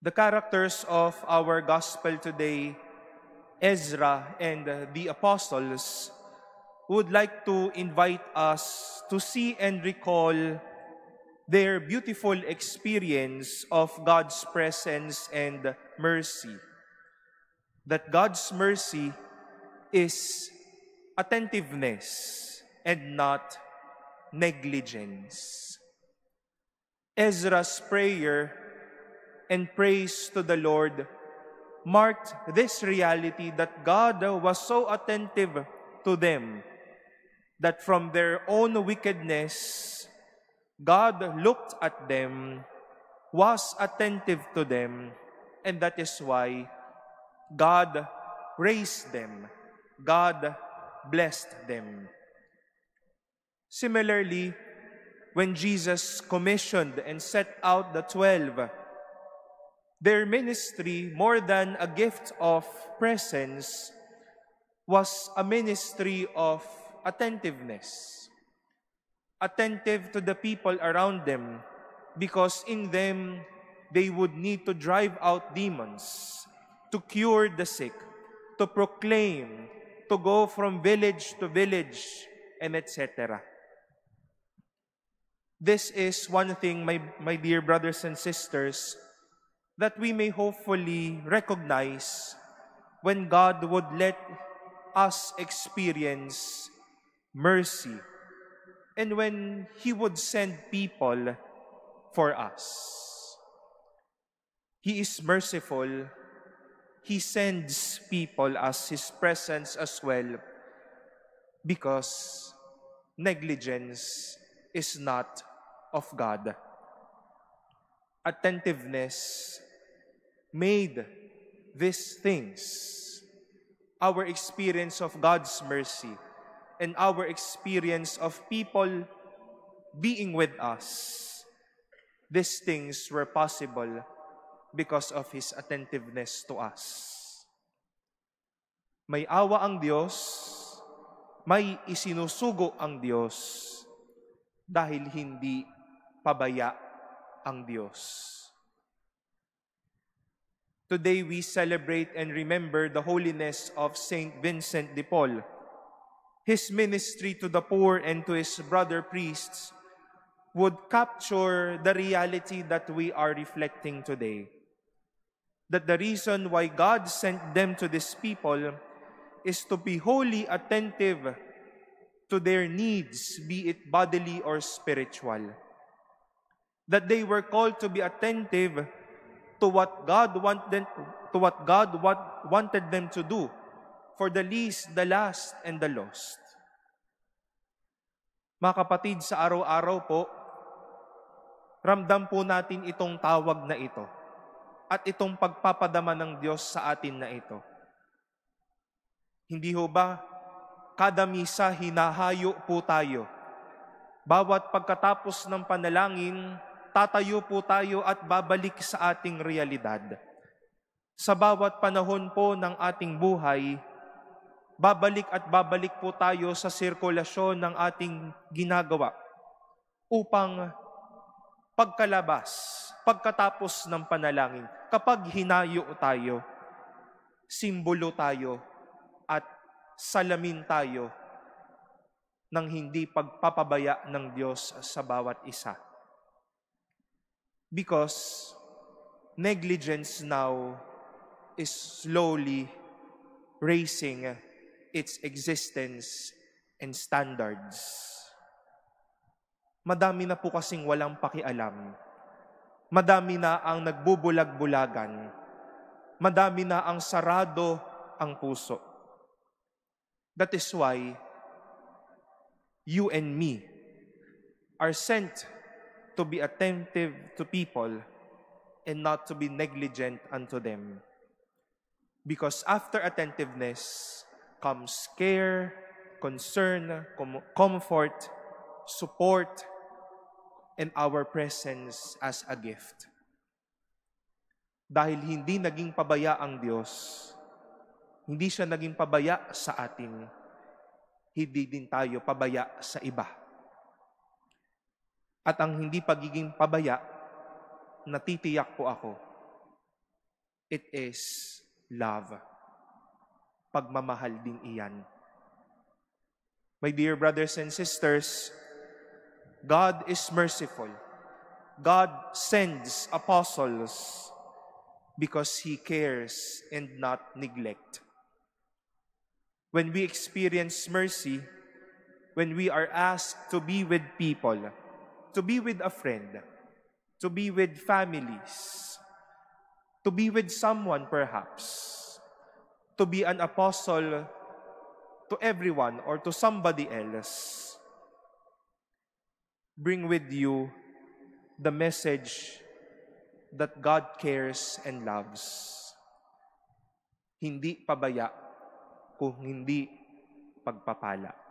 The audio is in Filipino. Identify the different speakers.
Speaker 1: The characters of our gospel today, Ezra and the apostles, would like to invite us to see and recall their beautiful experience of God's presence and mercy. That God's mercy is attentiveness and not negligence. Ezra's prayer and praise to the Lord marked this reality that God was so attentive to them that from their own wickedness, God looked at them, was attentive to them, and that is why God raised them. God blessed them. Similarly, when Jesus commissioned and set out the 12, their ministry, more than a gift of presence, was a ministry of attentiveness. Attentive to the people around them, because in them they would need to drive out demons, to cure the sick, to proclaim, to go from village to village, and etc. This is one thing, my dear brothers and sisters, that we may hopefully recognize when God would let us experience mercy and when He would send people for us. He is merciful. He sends people as His presence as well, because negligence is not of God. Attentiveness made these things, our experience of God's mercy and our experience of people being with us, these things were possible because of His attentiveness to us. May awa ang Diyos, may isinusugo ang Diyos, dahil hindi pabaya ang Diyos. Today we celebrate and remember the holiness of Saint Vincent de Paul. His ministry to the poor and to his brother priests would capture the reality that we are reflecting today. That the reason why God sent them to these people is to be wholly attentive to their needs, be it bodily or spiritual. That they were called to be attentive to what God wanted them to do for the least, the last, and the lost. Mga kapatid, sa araw-araw po, ramdam po natin itong tawag na ito at itong pagpapadama ng Diyos sa atin na ito. Hindi ho ba, kada misa hinahayo po tayo. Bawat pagkatapos ng panalangin, tatayo po tayo at babalik sa ating realidad. Sa bawat panahon po ng ating buhay, babalik at babalik po tayo sa sirkulasyon ng ating ginagawa upang pagkatapos ng panalangin, kapag hinayo tayo, simbolo tayo at salamin tayo ng hindi pagpapabaya ng Diyos sa bawat isa. Because negligence now is slowly raising its existence and standards. Madami na po kasing walang pakialam. Madami na ang nagbubulag-bulagan. Madami na ang sarado ang puso. That is why you and me are sent to be attentive to people and not to be negligent unto them. Because after attentiveness comes care, concern, comfort, support, and our presence as a gift. Dahil hindi naging pabaya ang Diyos, hindi siya naging pabaya sa atin, hindi din tayo pabaya sa iba. At ang hindi pagiging pabaya, natitiyak po ako, It is love. Pagmamahal din iyan. My dear brothers and sisters, God is merciful. God sends apostles because He cares and not neglect. When we experience mercy, when we are asked to be with people, to be with a friend, to be with families, to be with someone perhaps, to be an apostle to everyone or to somebody else, bring with you the message that God cares and loves. Hindi pabaya, kung hindi pagpapala.